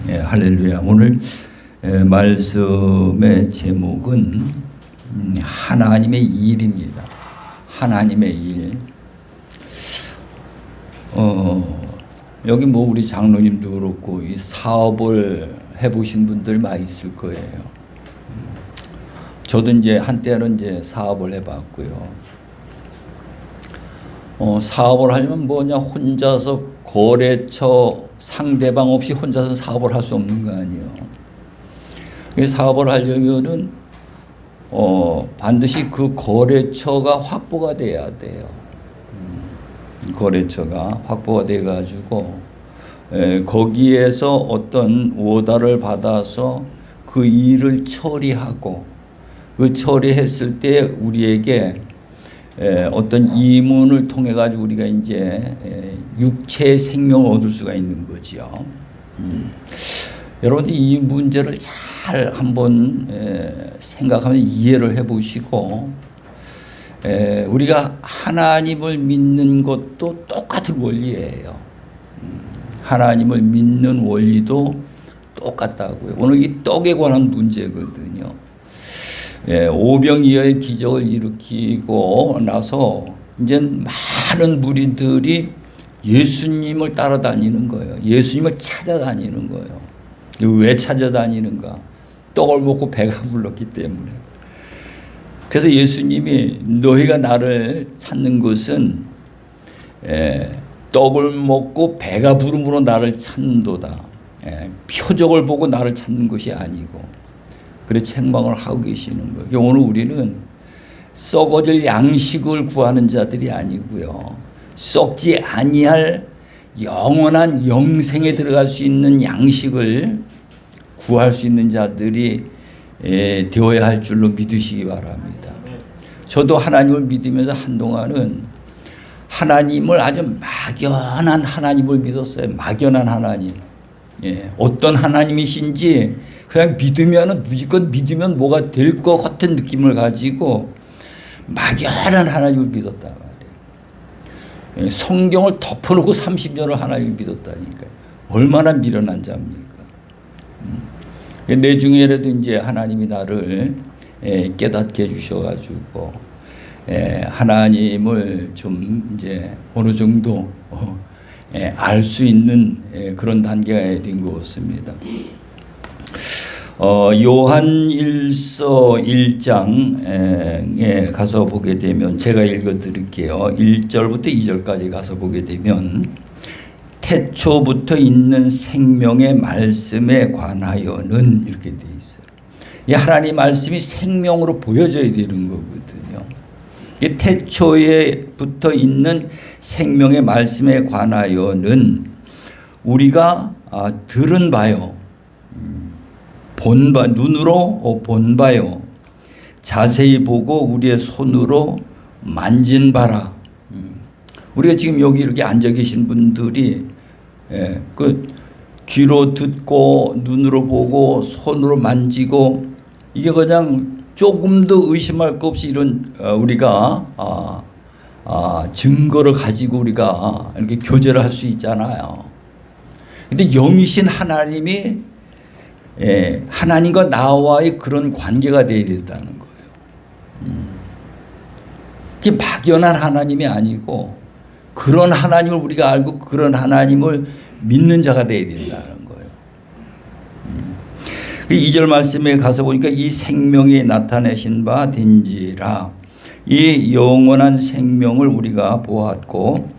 할렐루야. 오늘 말씀의 제목은 하나님의 일입니다. 하나님의 일. 여기 우리 장로님도 그렇고 이 사업을 해보신 분들 많이 있을 거예요. 저도 이제 한때는 이제 사업을 해봤고요. 사업을 하려면 뭐냐, 혼자서 거래처 상대방 없이 혼자서 사업을 할 수 없는 거 아니에요. 사업을 하려면은 반드시 그 거래처가 확보가 돼야 돼요. 거래처가 확보가 돼 가지고 거기에서 어떤 오더를 받아서 그 일을 처리하고 그 처리했을 때 우리에게 어떤 이문을 통해 가지고 우리가 이제 육체의 생명을 얻을 수가 있는 거지요. 여러분들 이 문제를 잘 한번 생각하면서 이해를 해보시고, 우리가 하나님을 믿는 것도 똑같은 원리예요. 하나님을 믿는 원리도 똑같다고요. 오늘 이 떡에 관한 문제거든요. 오병이어의 기적을 일으키고 나서 이제 많은 무리들이 예수님을 따라다니는 거예요. 예수님을 찾아다니는 거예요. 왜 찾아다니는가? 떡을 먹고 배가 불렀기 때문에. 그래서 예수님이 너희가 나를 찾는 것은 떡을 먹고 배가 부름으로 나를 찾는도다. 표적을 보고 나를 찾는 것이 아니고. 그래 책망을 하고 계시는 거예요. 오늘 우리는 썩어질 양식을 구하는 자들이 아니고요. 썩지 아니할 영원한 영생에 들어갈 수 있는 양식을 구할 수 있는 자들이 되어야 할 줄로 믿으시기 바랍니다. 저도 하나님을 믿으면서 한동안은 하나님을 아주 막연한 하나님을 믿었어요. 막연한 하나님. 어떤 하나님이신지 그냥 믿으면 무조건 믿으면 뭐가 될 것 같은 느낌을 가지고 막연한 하나님을 믿었단 말이에요. 성경을 덮어놓고 30년을 하나님을 믿었다니까요. 얼마나 미련한 자입니까? 내 중에라도 이제 하나님이 나를 깨닫게 해주셔가지고 하나님을 좀 이제 어느 정도 알 수 있는 그런 단계가 된 것 같습니다. 요한일서 1장에 가서 보게 되면 제가 읽어드릴게요. 1절부터 2절까지 가서 보게 되면 태초부터 있는 생명의 말씀에 관하여는 이렇게 돼 있어요. 이 하나님 말씀이 생명으로 보여져야 되는 거거든요. 이 태초에부터 있는 생명의 말씀에 관하여는 우리가 들은 바요, 눈으로 본 바요, 자세히 보고 우리의 손으로 만진 바라. 우리가 지금 여기 이렇게 앉아 계신 분들이 그 귀로 듣고 눈으로 보고 손으로 만지고 이게 그냥 조금도 의심할 것 없이 이런 우리가 증거를 가지고 우리가 이렇게 교제를 할 수 있잖아요. 근데 영이신 하나님이 하나님과 나와의 그런 관계가 되어야 된다는 거예요. 그게 막연한 하나님이 아니고 그런 하나님을 우리가 알고 그런 하나님을 믿는 자가 되어야 된다는 거예요. 2절 말씀에 가서 보니까 이 생명이 나타내신 바 된지라. 이 영원한 생명을 우리가 보았고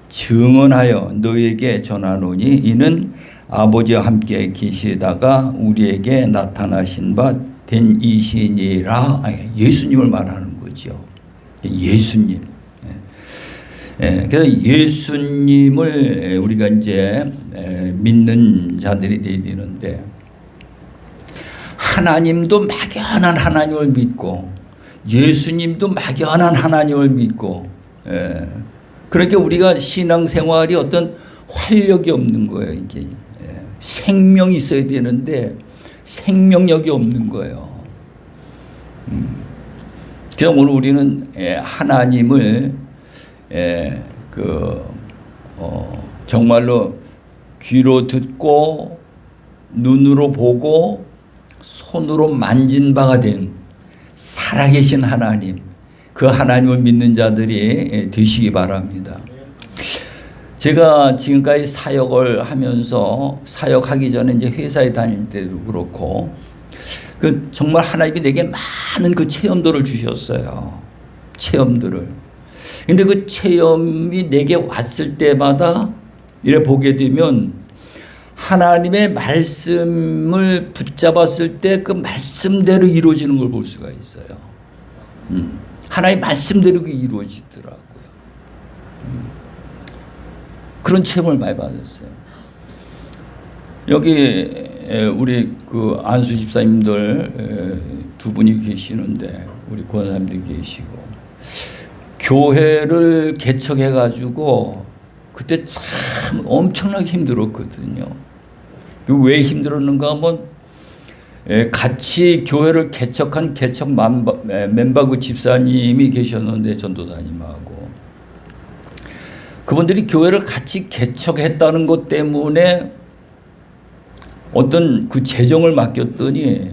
증언하여 너에게 전하노니 이는 아버지와 함께 계시다가 우리에게 나타나신 바 된 이시니라. 예수님을 말하는 거죠. 예수님. 그래서 예수님을 우리가 이제 믿는 자들이 되어야 되는데 하나님도 막연한 하나님을 믿고 예수님도 막연한 하나님을 믿고 그렇게 우리가 신앙생활이 어떤 활력이 없는 거예요. 이게 생명이 있어야 되는데 생명력이 없는 거예요. 그래서 오늘 우리는 하나님을 정말로 귀로 듣고 눈으로 보고 손으로 만진 바가 된 살아계신 하나님, 그 하나님을 믿는 자들이 되시기 바랍니다. 제가 지금까지 사역을 하면서 사역하기 전에 이제 회사에 다닐 때도 그렇고 그 정말 하나님이 내게 많은 그 체험들을 주셨어요. 체험들을. 근데 그 체험이 내게 왔을 때마다 이래 보게 되면 하나님의 말씀을 붙잡았을 때 그 말씀대로 이루어지는 걸 볼 수가 있어요. 하나님의 말씀대로 이루어지더라고요. 그런 체험을 많이 받았어요. 여기 우리 그 안수 집사님들 두 분이 계시는데 우리 권사님도 계시고 교회를 개척해 가지고 그때 참 엄청나게 힘들었거든요. 왜 힘들었는가 하면 같이 교회를 개척한 개척 멤버 그 집사님이 계셨는데 전도사님하고 그분들이 교회를 같이 개척했다는 것 때문에 어떤 그 재정을 맡겼더니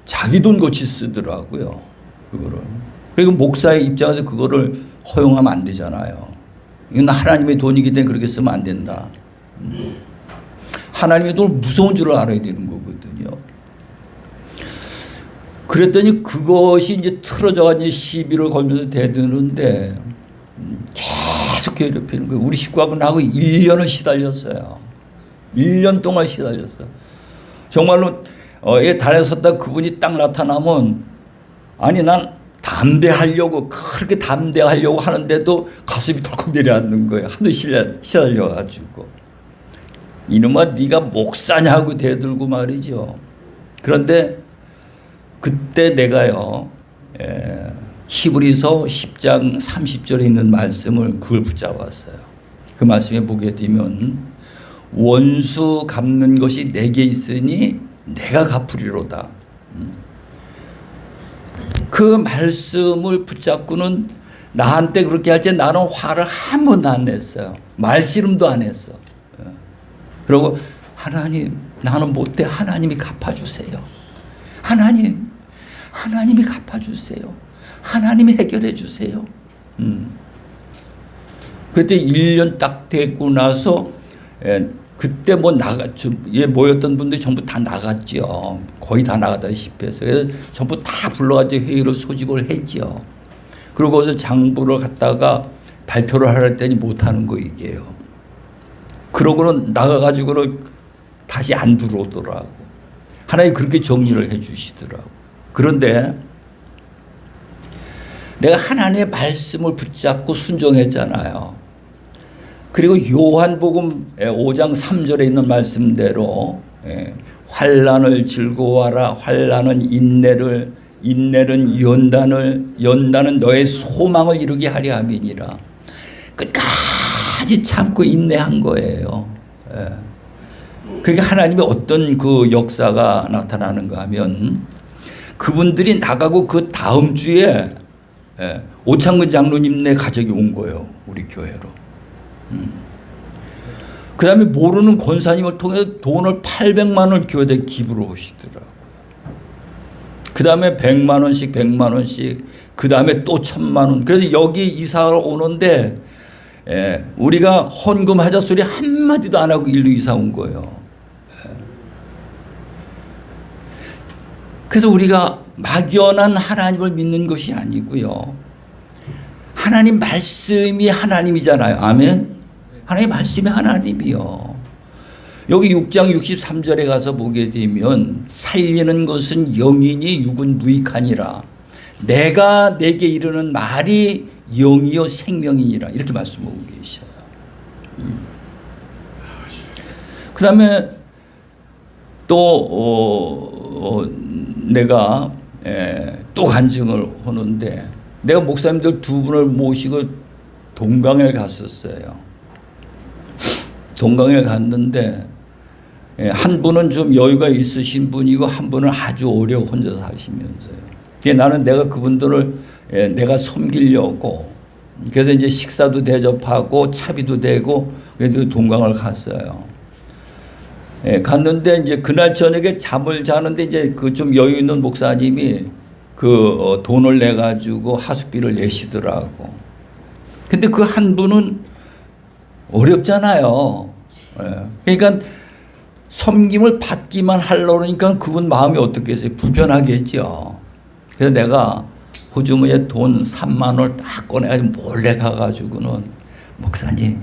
자기 돈 같이 쓰더라고요. 그거를. 그리고 목사의 입장에서 그거를 허용하면 안 되잖아요. 이건 하나님의 돈이기 때문에 그렇게 쓰면 안 된다. 하나님의 돈을 무서운 줄을 알아야 되는 거거든요. 그랬더니 그것이 이제 틀어져가지고 시비를 걸면서 대드는데 계속 괴롭히는 거예요. 우리 식구하고 나하고 1년을 시달렸어요. 1년 동안 시달렸어. 정말로 달에 섰다 그분이 딱 나타나면 아니 난 담대하려고 그렇게 담대하려고 하는데도 가슴이 덜컥 내려앉는 거예요. 하도 시달려가지고. 이놈아 네가 목사냐고 대들고 말이죠. 그런데 그때 내가요. 히브리서 10장 30절에 있는 말씀을 그걸 붙잡았어요. 그 말씀에 보게 되면 원수 갚는 것이 내게 있으니 내가 갚으리로다. 그 말씀을 붙잡고는 나한테 그렇게 할 때 나는 화를 한 번도 안 냈어요. 말씨름도 안 했어. 그리고 하나님 나는 못해. 하나님이 갚아주세요. 하나님이 갚아주세요. 하나님이 해결해 주세요. 그때 1년 딱 되고 나서 그때 뭐 모였던 분들이 전부 다 나갔죠. 거의 다 나가다시피 해서 그래서 전부 다 불러가지고 회의를 소집을 했죠. 그리고 거기서 장부를 갖다가 발표를 하려 했더니 못하는 거 이게요. 그러고는 나가가지고는 다시 안 들어오더라고. 하나님 그렇게 정리를 해 주시더라고. 그런데 내가 하나님의 말씀을 붙잡고 순종했잖아요. 그리고 요한복음 5장 3절에 있는 말씀대로 환난을 즐거워하라. 환난은 인내는 연단은 너의 소망을 이루게 하려 함이니라. 끝까지 참고 인내한 거예요. 그러니까 하나님의 어떤 그 역사가 나타나는가 하면 그분들이 나가고 그 다음 주에 오창근 장로님네 가족이 온 거예요. 우리 교회로. 그 다음에 모르는 권사님을 통해 돈을 800만 원을 교회에 기부를 하시더라고요. 그 다음에 100만 원씩 그 다음에 또 1000만 원. 그래서 여기 이사를 오는데 우리가 헌금하자 소리 한마디도 안 하고 일로 이사 온 거예요. 그래서 우리가 막연한 하나님을 믿는 것이 아니고요. 하나님 말씀이 하나님이잖아요. 아멘. 하나님 말씀이 하나님이요. 여기 6장 63절에 가서 보게 되면 살리는 것은 영이니 육은 무익하니라. 내가 내게 이르는 말이 영이요 생명이니라. 이렇게 말씀하고 계셔요. 그 다음에 또 내가 또 간증을 하는데 내가 목사님들 두 분을 모시고 동강에 갔었어요. 동강에 갔는데 한 분은 좀 여유가 있으신 분이고 한 분은 아주 오래 혼자 사시면서요. 나는 내가 그분들을 내가 섬기려고 그래서 이제 식사도 대접하고 차비도 되고 그래도 동강을 갔어요. 예, 갔는데 이제 그날 저녁에 잠을 자는데 이제 그 좀 여유 있는 목사님이 돈을 내 가지고 하숙비를 내시더라고. 근데 그 한 분은 어렵잖아요. 예. 그러니까 섬김을 받기만 하려고 그러니까 그분 마음이 어떻겠어요? 불편하겠죠. 그래서 내가 호주머니에 돈 3만 원을 딱 꺼내가지고 몰래 가가지고는 목사님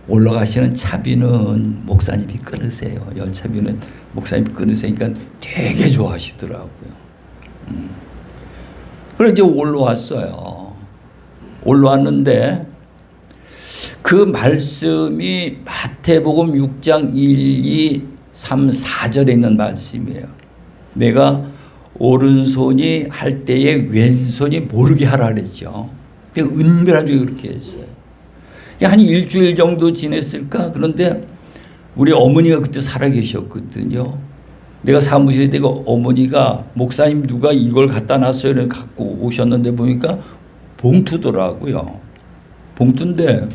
올라가시는 차비는 목사님이 끊으세요. 열차비는 목사님이 끊으세요. 그러니까 되게 좋아하시더라고요. 그래서 이제 올라왔어요. 올라왔는데 그 말씀이 마태복음 6장 1, 2, 3, 4절에 있는 말씀이에요. 내가 오른손이 할 때에 왼손이 모르게 하라 그랬죠. 은밀하게 그렇게 했어요. 한 일주일 정도 지냈을까? 그런데 우리 어머니가 그때 살아계셨거든요. 내가 사무실에 되고 어머니가 목사님 누가 이걸 갖다 놨어요. 이렇게 갖고 오셨는데 보니까 봉투더라고요. 봉투인데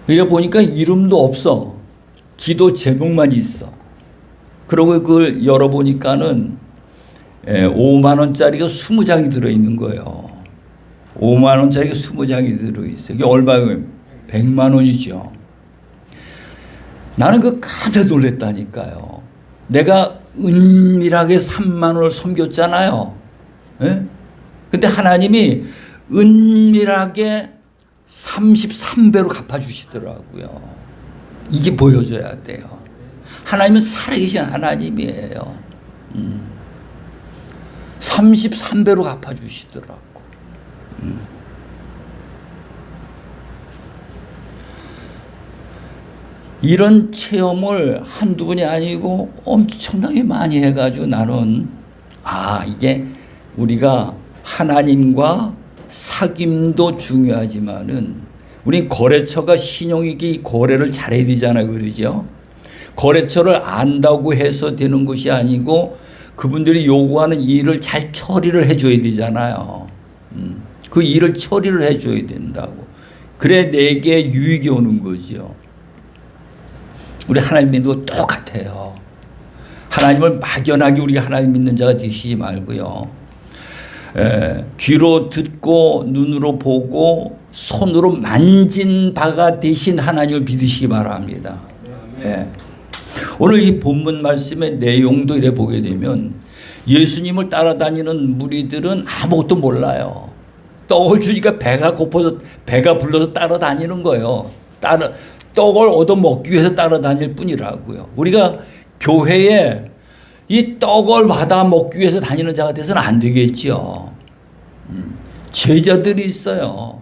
이래 보니까 이름도 없어. 기도 제목만 있어. 그러고 그걸 열어보니까는 5만 원짜리가 20장이 들어있는 거예요. 5만 원짜리가 20장이 들어있어요. 이게 얼마예요? 100만 원이죠. 나는 그 깜짝 놀랐다니까요. 내가 은밀하게 3만 원을 섬겼잖아요. 예? 근데 하나님이 은밀하게 33배로 갚아주시더라고요. 이게 보여줘야 돼요. 하나님은 살아계신 하나님이에요. 33배로 갚아주시더라고. 이런 체험을 한두 번이 아니고 엄청나게 많이 해가지고 나는 이게 우리가 하나님과 사귐도 중요하지만은 우리 거래처가 신용이기 거래를 잘해야 되잖아요. 그러죠? 거래처를 안다고 해서 되는 것이 아니고 그분들이 요구하는 일을 잘 처리를 해줘야 되잖아요. 그 일을 처리를 해줘야 된다고. 그래 내게 유익이 오는 거죠. 우리 하나님 믿는 거 똑같아요. 하나님을 막연하게 우리가 하나님 믿는 자가 되시지 말고요. 귀로 듣고 눈으로 보고 손으로 만진 바가 되신 하나님을 믿으시기 바랍니다. 오늘 이 본문 말씀의 내용도 이래 보게 되면 예수님을 따라다니는 무리들은 아무것도 몰라요. 떡을 주니까 배가 고파서 배가 불러서 따라다니는 거예요. 떡을 얻어 먹기 위해서 따라다닐 뿐이라고요. 우리가 교회에 이 떡을 받아 먹기 위해서 다니는 자가 돼서는 안 되겠죠. 제자들이 있어요.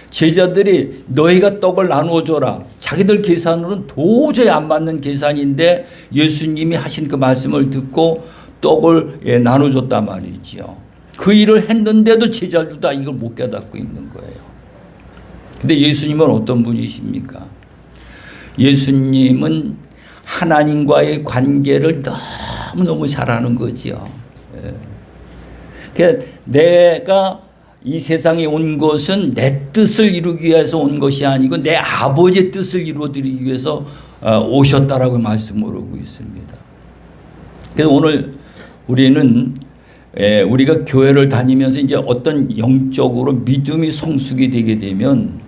제자들이 너희가 떡을 나누어 줘라. 자기들 계산으로는 도저히 안 맞는 계산인데 예수님이 하신 그 말씀을 듣고 떡을 나눠줬단 말이죠. 그 일을 했는데도 제자들도 다 이걸 못 깨닫고 있는 거예요. 근데 예수님은 어떤 분이십니까? 예수님은 하나님과의 관계를 너무너무 잘하는 거죠. 그러니까 내가 이 세상에 온 것은 내 뜻을 이루기 위해서 온 것이 아니고 내 아버지의 뜻을 이루어드리기 위해서 오셨다라고 말씀하고 있습니다. 그래서 오늘 우리는 우리가 교회를 다니면서 이제 어떤 영적으로 믿음이 성숙이 되게 되면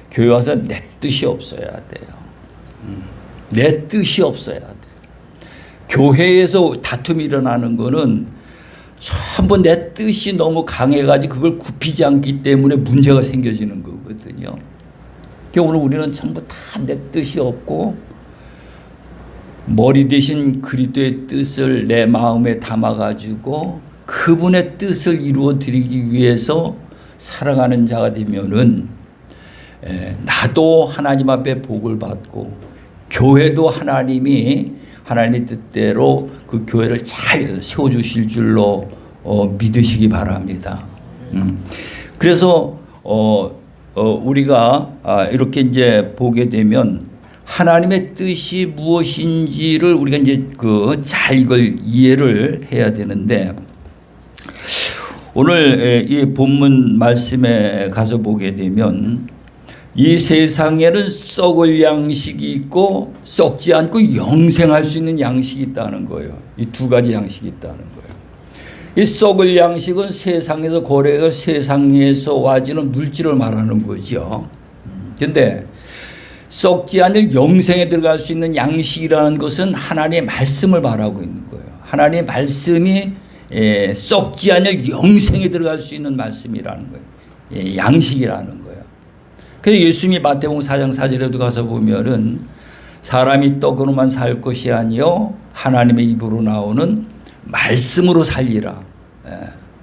교회 와서 내 뜻이 없어야 돼요. 내 뜻이 없어야 돼요. 교회에서 다툼이 일어나는 거는 전부 내 뜻이 너무 강해가지고 그걸 굽히지 않기 때문에 문제가 생겨지는 거거든요. 그러니까 오늘 우리는 전부 다 내 뜻이 없고 머리 대신 그리스도의 뜻을 내 마음에 담아가지고 그분의 뜻을 이루어드리기 위해서 살아가는 자가 되면은 나도 하나님 앞에 복을 받고 교회도 하나님의 뜻대로 그 교회를 잘 세워주실 줄로 믿으시기 바랍니다. 그래서 우리가 이렇게 이제 보게 되면 하나님의 뜻이 무엇인지를 우리가 이제 잘 이걸 이해를 해야 되는데 오늘 이 본문 말씀에 가서 보게 되면 이 세상에는 썩을 양식이 있고 썩지 않고 영생할 수 있는 양식이 있다는 거예요. 이 두 가지 양식이 있다는 거예요. 이 썩을 양식은 세상에서 고래가 세상에서 와지는 물질을 말하는 거죠. 그런데 썩지 않을 영생에 들어갈 수 있는 양식이라는 것은 하나님의 말씀을 말하고 있는 거예요. 하나님의 말씀이 썩지 않을 영생에 들어갈 수 있는 말씀이라는 거예요. 양식이라는 거예요. 그래서 예수님이 마태복음 4장 4절에도 가서 보면은 사람이 떡으로만 살 것이 아니요 하나님의 입으로 나오는 말씀으로 살리라.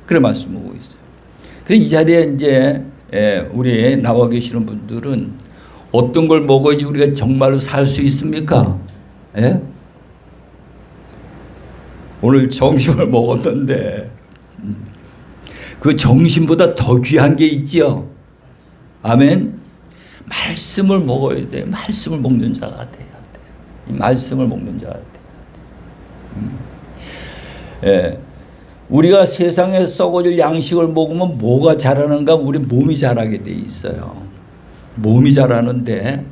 그런 말씀하고 있어요. 그래서 이 자리에 이제 우리 나와 계시는 분들은 어떤 걸 먹어야지 우리가 정말로 살 수 있습니까? 예? 오늘 점심을 먹었는데 그 점심보다 더 귀한 게 있지요. 아멘. 말씀을 먹어야 돼. 말씀을 먹는 자가 돼야 돼. 이 말씀을 먹는 자가 돼야 돼. 예. 우리가 세상에 썩어질 양식을 먹으면 뭐가 자라는가? 우리 몸이 자라게 돼 있어요. 몸이 자라는데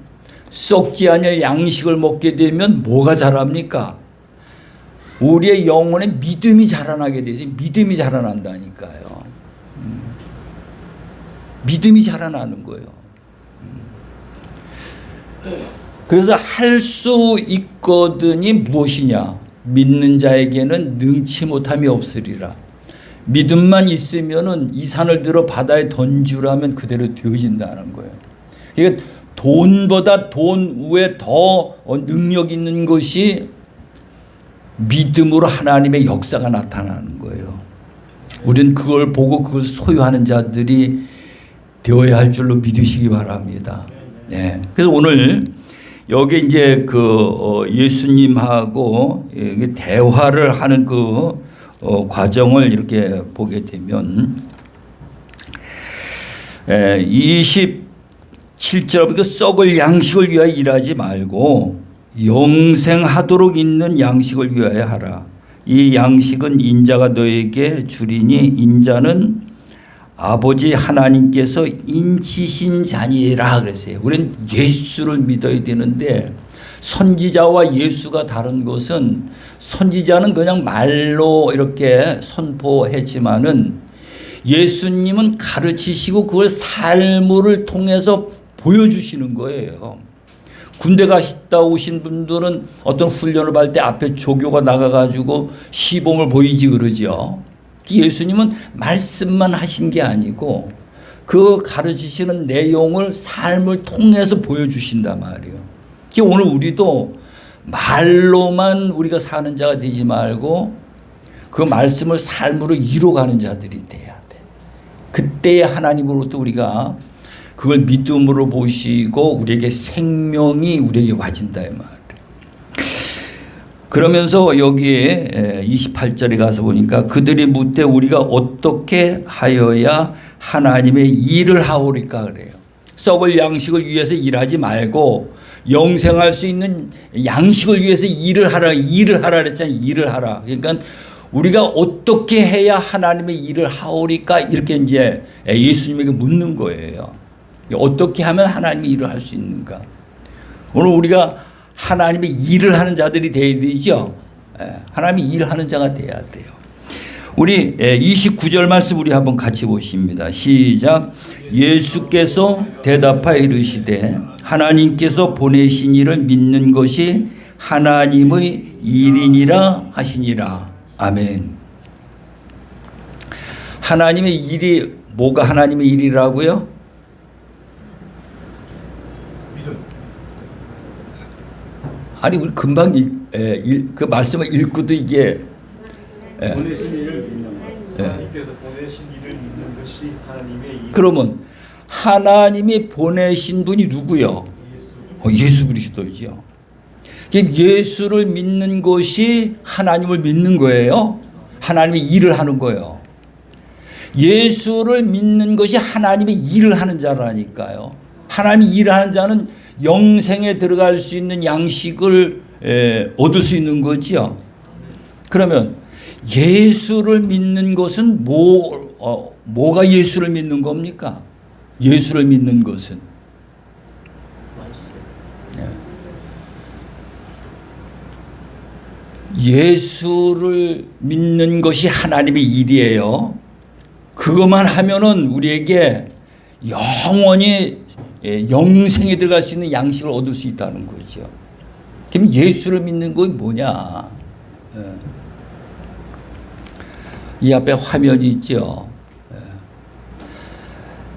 썩지 않을 양식을 먹게 되면 뭐가 자랍니까? 우리의 영혼에 믿음이 자라나게 되지. 믿음이 자라난다니까요. 믿음이 자라나는 거예요. 그래서 할 수 있거든이 무엇이냐? 믿는 자에게는 능치 못함이 없으리라. 믿음만 있으면은 이 산을 들어 바다에 던지라면 그대로 되어진다는 거예요. 그러니까 돈보다 돈 위에 더 능력 있는 것이 믿음으로 하나님의 역사가 나타나는 거예요. 우리는 그걸 보고 그걸 소유하는 자들이 되어야 할 줄로 믿으시기 바랍니다. 네. 그래서 오늘 여기 이제 예수님하고 대화를 하는 과정을 이렇게 보게 되면 27절 썩을 양식을 위하여 일하지 말고 영생하도록 있는 양식을 위하여 하라. 이 양식은 인자가 너에게 주리니 인자는 아버지 하나님께서 인치신 자니라 그랬어요. 우리는 예수를 믿어야 되는데 선지자와 예수가 다른 것은 선지자는 그냥 말로 이렇게 선포했지만은 예수님은 가르치시고 그걸 삶을 통해서 보여주시는 거예요. 군대 갔다 오신 분들은 어떤 훈련을 받을 때 앞에 조교가 나가가지고 시범을 보이지 그러죠. 예수님은 말씀만 하신 게 아니고 그 가르치시는 내용을 삶을 통해서 보여주신단 말이에요. 오늘 우리도 말로만 우리가 사는 자가 되지 말고 그 말씀을 삶으로 이루어가는 자들이 돼야 돼. 그때 하나님으로부터 우리가 그걸 믿음으로 보시고 우리에게 생명이 우리에게 와진다 이 말이에요. 그러면서 여기에 28절에 가서 보니까 그들이 묻되 우리가 어떻게 하여야 하나님의 일을 하오리까 그래요. 썩을 양식을 위해서 일하지 말고 영생할 수 있는 양식을 위해서 일을 하라 그랬잖아요. 일을 하라. 그러니까 우리가 어떻게 해야 하나님의 일을 하오리까 이렇게 이제 예수님에게 묻는 거예요. 어떻게 하면 하나님의 일을 할 수 있는가? 오늘 우리가 하나님의 일을 하는 자들이 되어야 되죠. 하나님의 일을 하는 자가 되어야 돼요. 우리 29절 말씀 우리 한번 같이 보십니다. 시작. 예수께서 대답하여 이르시되 하나님께서 보내신 이를 믿는 것이 하나님의 일이니라 하시니라. 아멘. 하나님의 일이 뭐가 하나님의 일이라고요? 아니 우리 금방 그 말씀을 읽고도 이게 보내신 이를 믿는 것. 하나님께서 보내신 이를 믿는 것이 하나님의 일. 그러면 하나님이 보내신 분이 누구요? 예수 그리스도이죠. 예수를 믿는 것이 하나님을 믿는 거예요. 하나님의 일을 하는 거예요. 예수를 믿는 것이 하나님의 일을 하는 자라니까요. 하나님의 일을 하는 자는 영생에 들어갈 수 있는 양식을 얻을 수 있는 거지요. 그러면 예수를 믿는 것은 뭐가 예수를 믿는 겁니까? 예수를 믿는 것은 예수를 믿는 것이 하나님의 일이에요. 그것만 하면은 우리에게 영원히 영생에 들어갈 수 있는 양식을 얻을 수 있다는 거죠. 그럼 예수를 믿는 건 뭐냐? 이 앞에 화면이 있죠.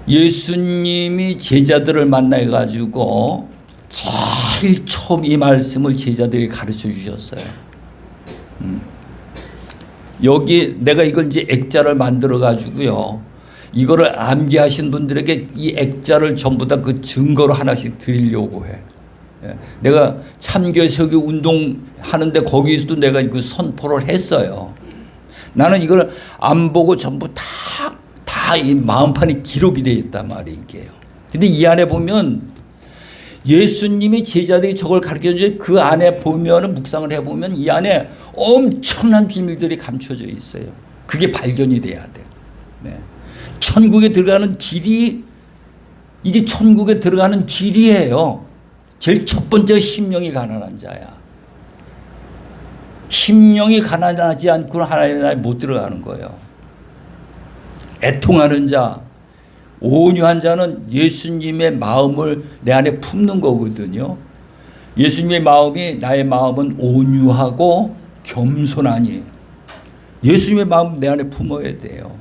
예수님이 제자들을 만나가지고 제일 처음 이 말씀을 제자들이 가르쳐 주셨어요. 여기 내가 이걸 이제 액자를 만들어 가지고요. 이거를 암기하신 분들에게 이 액자를 전부 다 그 증거로 하나씩 드리려고 해. 내가 참교세계 운동하는데 거기서도 내가 그 선포를 했어요. 나는 이걸 안 보고 전부 다 이 마음판에 기록이 되어 있단 말이에요, 이게요. 근데 이 안에 보면 예수님이 제자들이 저걸 가르쳐 주는데 그 안에 보면은 묵상을 해보면 이 안에 엄청난 비밀들이 감춰져 있어요. 그게 발견이 돼야 돼요. 네. 천국에 들어가는 길이 이게 천국에 들어가는 길이에요. 제일 첫 번째 심령이 가난한 자야. 심령이 가난하지 않고는 하나님의 나라에 못 들어가는 거예요. 애통하는 자, 온유한 자는 예수님의 마음을 내 안에 품는 거거든요. 예수님의 마음이 나의 마음은 온유하고 겸손하니 예수님의 마음 내 안에 품어야 돼요.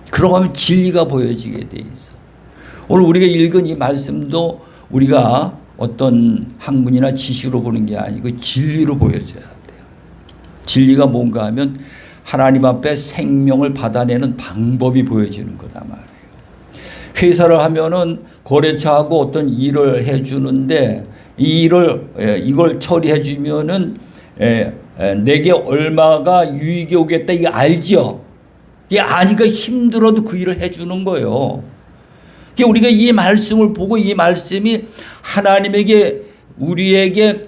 그러고 하면 진리가 보여지게 돼 있어. 오늘 우리가 읽은 이 말씀도 우리가 어떤 학문이나 지식으로 보는 게 아니고 진리로 보여줘야 돼요. 진리가 뭔가 하면 하나님 앞에 생명을 받아내는 방법이 보여지는 거다 말이에요. 회사를 하면은 거래처하고 어떤 일을 해주는데 이 일을 이걸 처리해 주면은 내게 얼마가 유익이 오겠다 이거 알죠? 이게 아니까 힘들어도 그 일을 해주는 거예요. 우리가 이 말씀을 보고 이 말씀이 하나님에게 우리에게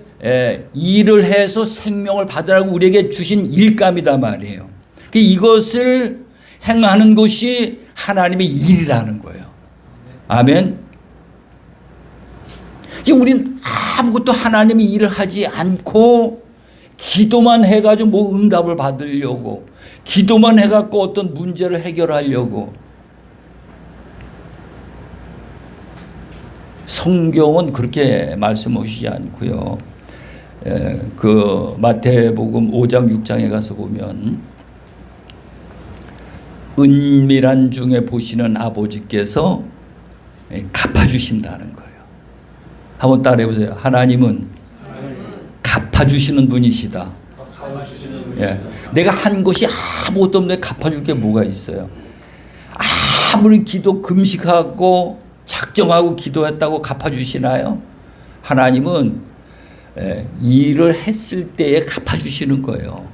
일을 해서 생명을 받으라고 우리에게 주신 일감이다 말이에요. 이것을 행하는 것이 하나님의 일이라는 거예요. 아멘. 우리는 아무것도 하나님의 일을 하지 않고 기도만 해가지고 뭐 응답을 받으려고 기도만 해갖고 어떤 문제를 해결하려고. 성경은 그렇게 말씀하시지 않고요. 그 마태복음 5장 6장에 가서 보면 은밀한 중에 보시는 아버지께서 갚아주신다는 거예요. 한번 따라해 보세요. 하나님은 갚아주시는 분이시다. 내가 한 것이 아무것도 없는데 갚아줄 게 뭐가 있어요. 아무리 기도 금식하고 작정하고 기도했다고 갚아주시나요? 하나님은 일을 했을 때에 갚아주시는 거예요.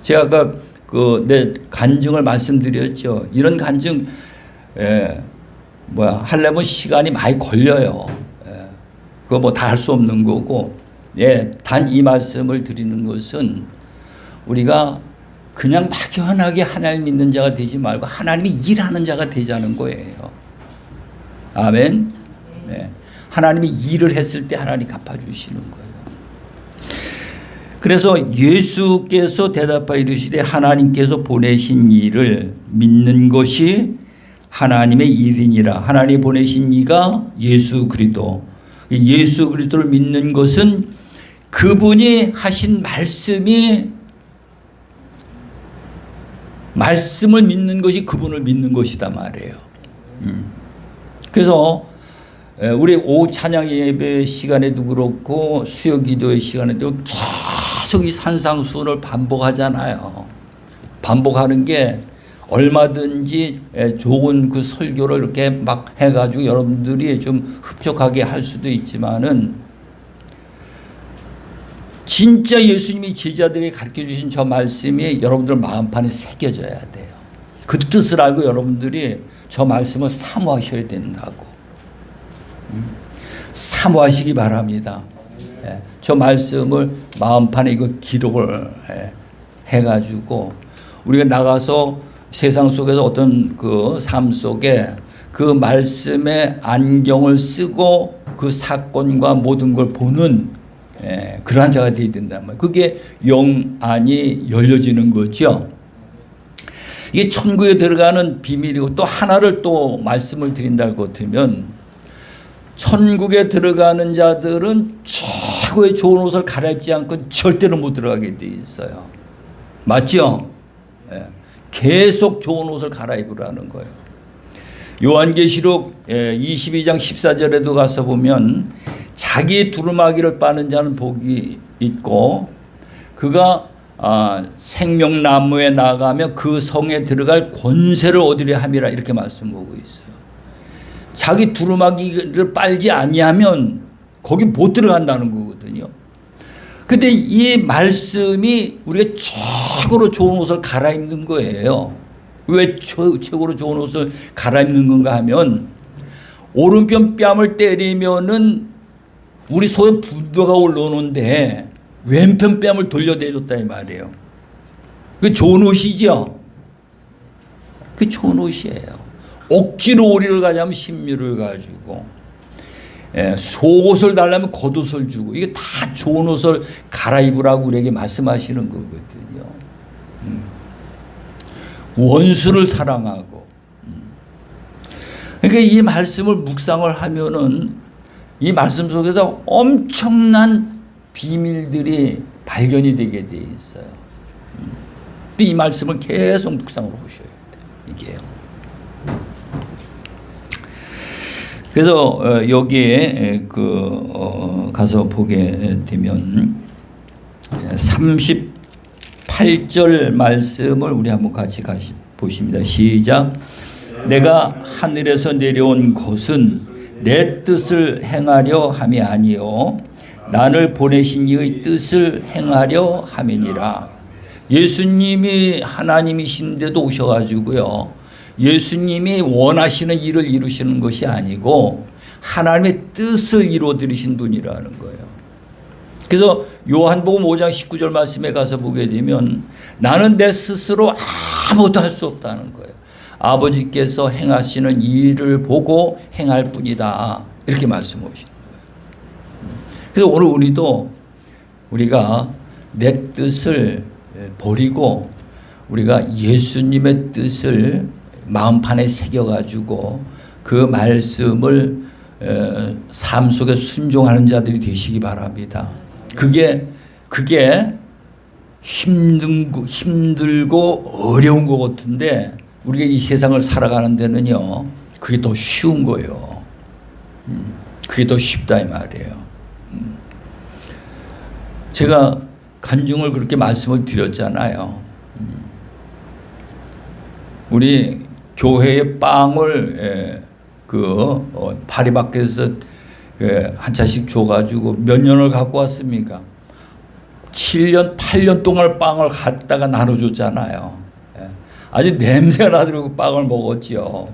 제가 아까 내 간증을 말씀드렸죠. 이런 간증 하려면 시간이 많이 걸려요. 그거 뭐 다 할 수 없는 거고. 단 이 말씀을 드리는 것은 우리가 그냥 막연하게 하나님 믿는 자가 되지 말고 하나님이 일하는 자가 되자는 거예요. 아멘. 하나님이 일을 했을 때 하나님 갚아주시는 거예요. 그래서 예수께서 대답하여 이르시되 하나님께서 보내신 이를 믿는 것이 하나님의 일이니라. 하나님이 보내신 이가 예수 그리스도. 예수 그리스도를 믿는 것은 그분이 하신 말씀을 믿는 것이 그분을 믿는 것이다 말이에요. 그래서 우리 오후 찬양 예배 시간에도 그렇고 수요 기도의 시간에도 계속 이 산상수훈을 반복하잖아요. 반복하는 게 얼마든지 좋은 그 설교를 이렇게 막 해가지고 여러분들이 좀 흡족하게 할 수도 있지만은 진짜 예수님이 제자들에게 가르쳐 주신 저 말씀이 여러분들 마음판에 새겨져야 돼요. 그 뜻을 알고 여러분들이 저 말씀을 사모하셔야 된다고. 사모하시기 바랍니다. 저 말씀을 마음판에 이거 기록을 해가지고 우리가 나가서 세상 속에서 어떤 그 삶 속에 그 말씀의 안경을 쓰고 그 사건과 모든 걸 보는 그러한 자가 되어야 된단 말이에요. 그게 영안이 열려지는 거죠. 이게 천국에 들어가는 비밀이고, 또 하나를 또 말씀을 드린다고 하면, 천국에 들어가는 자들은 최고의 좋은 옷을 갈아입지 않고 절대로 못 들어가게 돼 있어요. 맞죠? 계속 좋은 옷을 갈아입으라는 거예요. 요한계시록 22장 14절에도 가서 보면, 자기 두루마기를 빠는 자는 복이 있고, 그가 생명나무에 나가며 그 성에 들어갈 권세를 얻으려 함이라, 이렇게 말씀하고 있어요. 자기 두루마기를 빨지 아니하면 거기 못 들어간다는 거거든요. 근데 이 말씀이 우리가 최고로 좋은 옷을 갈아입는 거예요. 왜 최고로 좋은 옷을 갈아입는 건가 하면, 오른편 뺨을 때리면은 우리 속에 분노가 올라오는데 왼편 뺨을 돌려대줬다 이 말이에요. 그 좋은 옷이죠. 그 좋은 옷이에요. 억지로 오리를 가자면 신유를 가지고, 속옷을 달라면 겉옷을 주고, 이게 다 좋은 옷을 갈아입으라고 우리에게 말씀하시는 거거든요. 원수를 사랑하고. 그러니까 이 말씀을 묵상을 하면은 이 말씀 속에서 엄청난 비밀들이 발견이 되게 돼 있어요. 근데 이 말씀을 계속 묵상을 하셔야 돼요. 이게요. 그래서 여기에 가서 보게 되면 38절 말씀을 우리 한번 같이 보십니다. 시작. 내가 하늘에서 내려온 것은 내 뜻을 행하려 함이 아니요 나를 보내신 이의 뜻을 행하려 함이니라. 예수님이 하나님이신데도 오셔가지고요, 예수님이 원하시는 일을 이루시는 것이 아니고 하나님의 뜻을 이루어드리신 분이라는 거예요. 그래서 요한복음 5장 19절 말씀에 가서 보게 되면, 나는 내 스스로 아무것도 할 수 없다는 거예요. 아버지께서 행하시는 일을 보고 행할 뿐이다, 이렇게 말씀하시는 거예요. 그래서 오늘 우리가 내 뜻을 버리고 우리가 예수님의 뜻을 마음판에 새겨가지고 그 말씀을 삶 속에 순종하는 자들이 되시기 바랍니다. 그게 힘들고 어려운 것 같은데, 우리가 이 세상을 살아가는 데는요, 그게 더 쉬운 거예요. 그게 더 쉽다 이 말이에요. 제가 간증을 그렇게 말씀을 드렸잖아요. 우리 교회의 빵을 파리바게트에서 한 차씩 줘가지고 몇 년을 갖고 왔습니까? 7년, 8년 동안 빵을 갖다가 나눠줬잖아요. 아주 냄새가 나도록 빵을 먹었지요.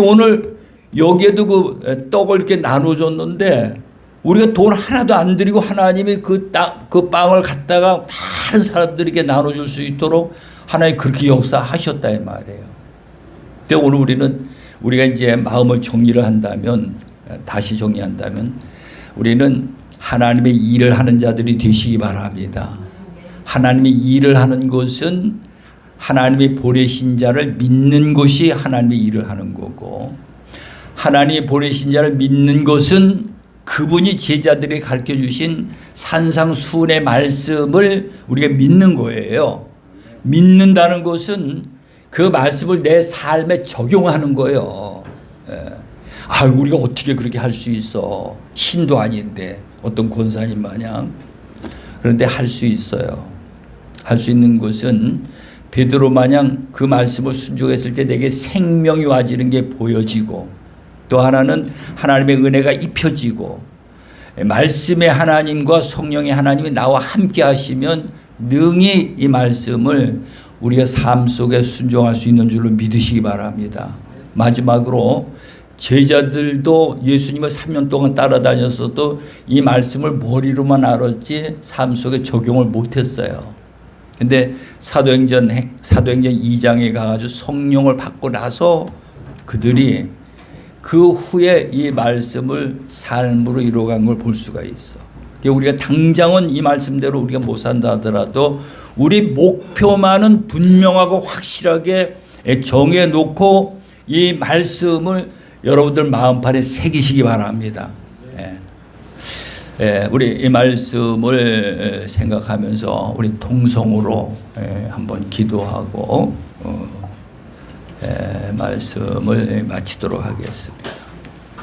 오늘 여기에도 그 떡을 이렇게 나눠줬는데, 우리가 돈 하나도 안 들이고 하나님이 그 빵을 갖다가 많은 사람들에게 나눠줄 수 있도록 하나님이 그렇게 역사하셨다 이 말이에요. 근데 오늘 우리가 이제 마음을 정리를 한다면, 다시 정리한다면, 우리는 하나님의 일을 하는 자들이 되시기 바랍니다. 하나님의 일을 하는 것은 하나님이 보내신 자를 믿는 것이 하나님의 일을 하는 거고, 하나님이 보내신 자를 믿는 것은 그분이 제자들에게 가르쳐 주신 산상수훈의 말씀을 우리가 믿는 거예요. 믿는다는 것은 그 말씀을 내 삶에 적용하는 거예요. 우리가 어떻게 그렇게 할 수 있어? 신도 아닌데, 어떤 권사님 마냥. 그런데 할 수 있어요. 할 수 있는 것은 베드로 마냥 그 말씀을 순종했을 때 내게 생명이 와지는 게 보여지고, 또 하나는 하나님의 은혜가 입혀지고, 말씀의 하나님과 성령의 하나님이 나와 함께 하시면 능히 이 말씀을 우리가 삶 속에 순종할 수 있는 줄로 믿으시기 바랍니다. 마지막으로 제자들도 예수님을 3년 동안 따라다녔어도 이 말씀을 머리로만 알았지 삶 속에 적용을 못했어요. 근데 사도행전 2장에 가가지고 성령을 받고 나서 그들이 그 후에 이 말씀을 삶으로 이루어간 걸 볼 수가 있어. 우리가 당장은 이 말씀대로 우리가 못 산다 하더라도 우리 목표만은 분명하고 확실하게 정해 놓고 이 말씀을 여러분들 마음판에 새기시기 바랍니다. 우리 이 말씀을 생각하면서 우리 통성으로 한번 기도하고 말씀을 마치도록 하겠습니다.